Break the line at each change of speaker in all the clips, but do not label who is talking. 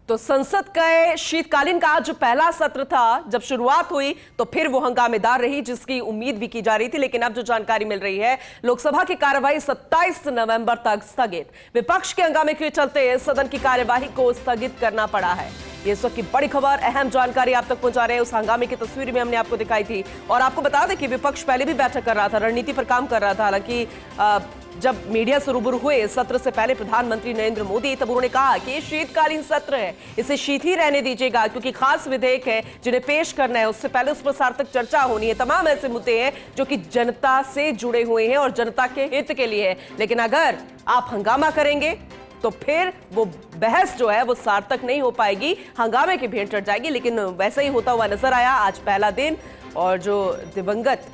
तो संसद का शीतकालीन का आज जो पहला सत्र था, जब शुरुआत हुई तो फिर वो हंगामेदार रही, जिसकी उम्मीद भी की जा रही थी। लेकिन अब जो जानकारी मिल रही है, लोकसभा की कार्यवाही 27 नवंबर तक स्थगित। विपक्ष के हंगामे के चलते सदन की कार्यवाही को स्थगित करना पड़ा है। ये इस वक्त की बड़ी खबर, अहम जानकारी आप तक पहुंचा रहे हैं। उस हंगामे की तस्वीर भी हमने आपको दिखाई थी। और आपको बता दें कि विपक्ष पहले भी बैठक कर रहा था, रणनीति पर काम कर रहा था। हालांकि जब मीडिया से रूबरू हुए सत्र से पहले प्रधानमंत्री नरेंद्र मोदी, तब उन्होंने कहा कि ये शीतकालीन सत्र है, इसे शीत ही रहने दीजिएगा, क्योंकि खास विधेयक है जिन्हें पेश करना है, उससे पहले उस पर सार्थक चर्चा होनी है। तमाम ऐसे मुद्दे हैं जो कि जनता से जुड़े हुए हैं और जनता के हित के लिए है। लेकिन अगर आप हंगामा करेंगे तो फिर वो बहस जो है वो सार्थक नहीं हो पाएगी, हंगामे की भेंट चढ़ जाएगी। लेकिन वैसा ही होता हुआ नजर आया आज पहला दिन। और जो दिवंगत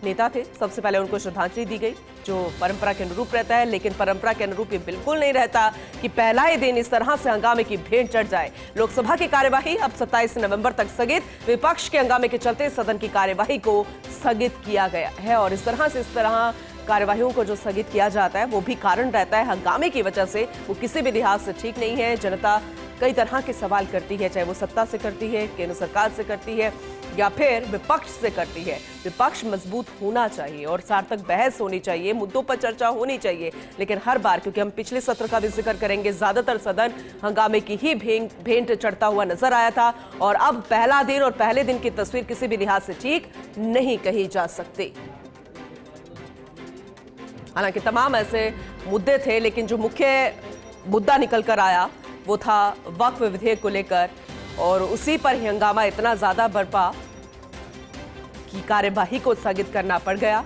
नेता थे, सबसे पहले उनको श्रद्धांजलि दी गई, जो परंपरा के अनुरूप रहता है। लेकिन परंपरा के अनुरूप ये बिल्कुल नहीं रहता कि पहला ही दिन इस तरह से हंगामे की भेंट चढ़ जाए। लोकसभा की कार्यवाही अब 27 नवंबर तक स्थगित। विपक्ष के हंगामे के चलते सदन की कार्यवाही को स्थगित किया गया है। और इस तरह कार्यवाहियों को जो स्थगित किया जाता है, वो भी कारण रहता है हंगामे की वजह से। वो किसी भी लिहाज से ठीक नहीं है। जनता कई तरह के सवाल करती है, चाहे वो सत्ता से करती है, केंद्र सरकार से करती है, या फिर विपक्ष से करती है। विपक्ष मजबूत होना चाहिए और सार्थक बहस होनी चाहिए, मुद्दों पर चर्चा होनी चाहिए। लेकिन हर बार, क्योंकि हम पिछले सत्र का भी जिक्र करेंगे, ज्यादातर सदन हंगामे की ही भेंट चढ़ता हुआ नजर आया था। और अब पहला दिन और पहले दिन की तस्वीर किसी भी लिहाज से ठीक नहीं कही जा सकती। हालांकि तमाम ऐसे मुद्दे थे, लेकिन जो मुख्य मुद्दा निकल कर आया वो था वक्फ विधेयक को लेकर। और उसी पर ही हंगामा इतना ज्यादा बरपा कि कार्यवाही को स्थगित करना पड़ गया।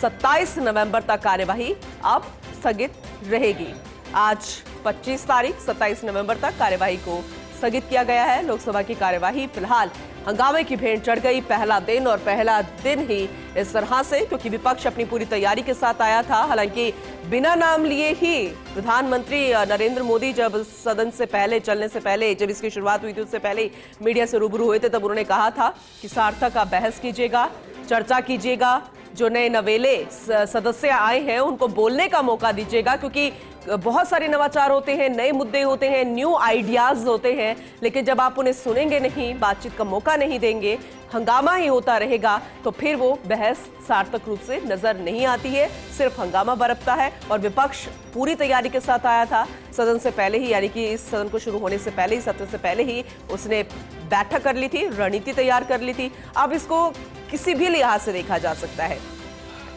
27 नवंबर तक कार्यवाही अब स्थगित रहेगी। आज 25 तारीख, 27 नवंबर तक कार्यवाही को स्थगित किया गया है। लोकसभा की कार्यवाही फिलहाल हंगामे की भेंट चढ़ गई। पहला दिन और पहला दिन ही इस तरह से, क्योंकि विपक्ष अपनी पूरी तैयारी के साथ आया था। हालांकि बिना नाम लिए ही प्रधानमंत्री नरेंद्र मोदी जब सदन से पहले, चलने से पहले, जब इसकी शुरुआत हुई थी उससे पहले मीडिया से रूबरू हुए थे, तब उन्होंने कहा था कि सार्थक का बहस कीजिएगा, चर्चा कीजिएगा, जो नए नवेले सदस्य आए हैं उनको बोलने का मौका दीजिएगा, क्योंकि बहुत सारे नवाचार होते हैं, नए मुद्दे होते हैं, न्यू आइडियाज होते हैं। लेकिन जब आप उन्हें सुनेंगे नहीं, बातचीत का मौका नहीं देंगे, हंगामा ही होता रहेगा, तो फिर वो बहस सार्थक रूप से नजर नहीं आती है, सिर्फ हंगामा बरपता है। और विपक्ष पूरी तैयारी के साथ आया था सदन से पहले ही, यानी कि इस सदन को शुरू होने से पहले ही, सत्र से पहले ही उसने बैठक कर ली थी, रणनीति तैयार कर ली थी। अब इसको किसी भी लिहाज से देखा जा सकता है,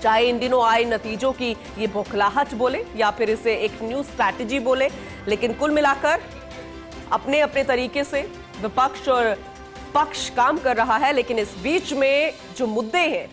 चाहे इन दिनों आए नतीजों की ये बौखलाहट बोले या फिर इसे एक न्यू स्ट्रैटेजी बोले। लेकिन कुल मिलाकर अपने अपने तरीके से विपक्ष और पक्ष काम कर रहा है। लेकिन इस बीच में जो मुद्दे हैं,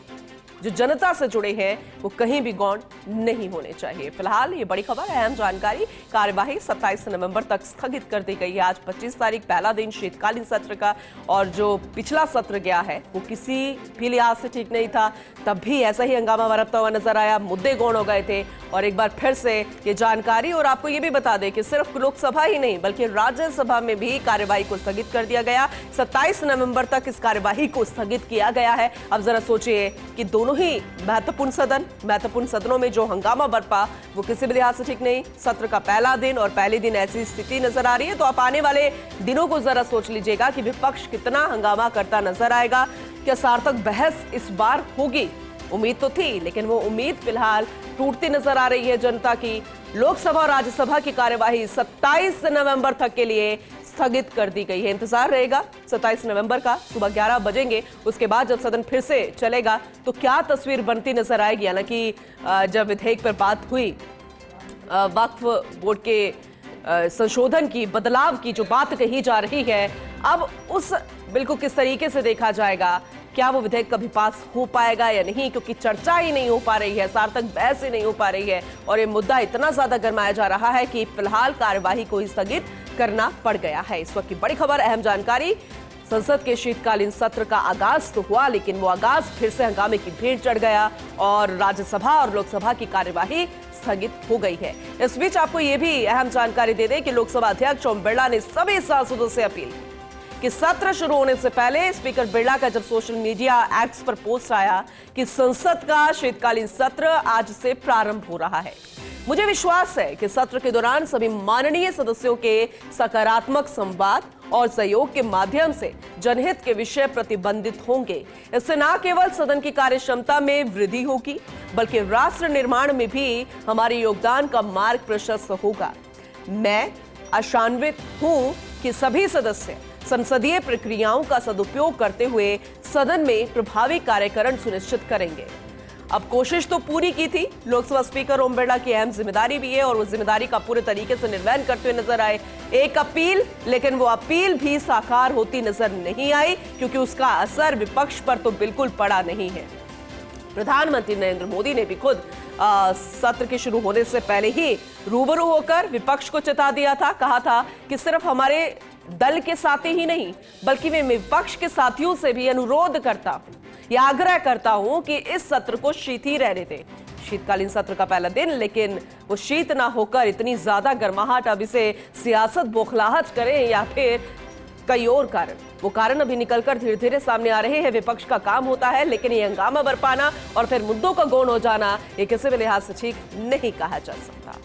जो जनता से जुड़े हैं, वो कहीं भी गौण नहीं होने चाहिए। फिलहाल ये बड़ी खबर, अहम जानकारी, कार्यवाही 27 नवंबर तक स्थगित कर दी गई है। आज 25 तारीख, पहला दिन शीतकालीन सत्र का। और जो पिछला सत्र गया है वो किसी भी लिहाज से ठीक नहीं था, तब भी ऐसा ही हंगामा बरपता हुआ नजर आया, मुद्दे गौण हो गए थे। और एक बार फिर से ये जानकारी, और आपको ये भी बता दें कि सिर्फ लोकसभा ही नहीं बल्कि राज्यसभा में भी कार्यवाही को स्थगित कर दिया गया। 27 नवंबर तक इस कार्यवाही को स्थगित किया गया है। अब जरा सोचिए कि दोनों ही महत्वपूर्ण सदनों में जो हंगामा बरपा, वो किसी भी लिहाज से ठीक नहीं। सत्र का पहला दिन और पहले दिन ऐसी स्थिति नजर आ रही है। तो आप आने वाले दिनों को जरा सोच लीजिएगा कि विपक्ष कितना हंगामा करता नजर आएगा। क्या सार्थक बहस इस बार होगी? उम्मीद तो थी, लेकिन वो उम्मीद फिलहाल टूटती नजर आ रही है जनता की। लोकसभा और राज्यसभा की कार्यवाही 27 नवंबर तक के लिए स्थगित कर दी गई है। इंतजार रहेगा 27 नवंबर का, सुबह 11 बजेंगे। उसके बाद जब सदन फिर से चलेगा तो क्या तस्वीर बनती नजर आएगी। हालांकि जब विधेयक पर बात हुई, वक्फ बोर्ड के संशोधन की, बदलाव की जो बात कही जा रही है, अब उस बिल को किस तरीके से देखा जाएगा, क्या वो विधेयक कभी पास हो पाएगा या नहीं, क्योंकि चर्चा ही नहीं हो पा रही है, सार्थक बहस ही नहीं हो पा रही है। और ये मुद्दा इतना ज्यादा गरमाया जा रहा है कि फिलहाल कार्यवाही को ही स्थगित करना पड़ गया है। इस वक्त की बड़ी खबर, अहम जानकारी, संसद के शीतकालीन सत्र का आगाज तो हुआ, लेकिन वो आगाज फिर से हंगामे की भेंट चढ़ गया और राज्यसभा और लोकसभा की कार्यवाही स्थगित हो गई है। इस बीच आपको ये भी अहम जानकारी दे दें कि लोकसभा अध्यक्ष ओम बिरला ने सभी सांसदों से अपील कि सत्र शुरू होने से पहले, स्पीकर बिरला का जब सोशल मीडिया एक्ट्स पर पोस्ट आया कि संसद का शीतकालीन सत्र आज से प्रारंभ हो रहा है, मुझे विश्वास है कि सत्र के दौरान सभी माननीय सदस्यों के सकारात्मक संवाद और सहयोग के माध्यम से जनहित के विषय प्रतिबंधित होंगे। इससे न केवल सदन की कार्यक्षमता में वृद्धि होगी, बल्कि राष्ट्र निर्माण में भी हमारे योगदान का मार्ग प्रशस्त होगा। मैं आशान्वित हूं कि सभी सदस्य संसदीय प्रक्रियाओं का सदुपयोग करते हुए सदन में प्रभावी कार्यकरण सुनिश्चित करेंगे। अब कोशिश तो पूरी की थी, लोकसभा स्पीकर ओम बिरला की अहम जिम्मेदारी भी है और वो जिम्मेदारी का पूरे तरीके से निर्वहन करते हुए नजर आए। एक अपील, लेकिन वो अपील भी साकार होती नजर नहीं आई, क्योंकि उसका असर विपक्ष पर तो बिल्कुल पड़ा नहीं है। प्रधानमंत्री नरेंद्र मोदी ने भी खुद सत्र के शुरू होने से पहले ही रूबरू होकर विपक्ष को चेता दिया था, कहा था कि सिर्फ हमारे दल के साथी ही नहीं, बल्कि मैं विपक्ष के साथियों से भी अनुरोध करता हूं या आग्रह करता हूं कि इस सत्र को शीत ही रहने दें। शीतकालीन सत्र का पहला दिन, लेकिन वो शीत ना होकर इतनी ज्यादा गर्माहट अब इसे सियासत बौखलाहट करें या फिर कई और कारण, वो कारण अभी निकलकर धीरे धीरे सामने आ रहे हैं। विपक्ष का काम होता है, लेकिन ये हंगामा बरपाना और फिर मुद्दों का गौण हो जाना, ये किसी भी लिहाज से ठीक नहीं कहा जा सकता।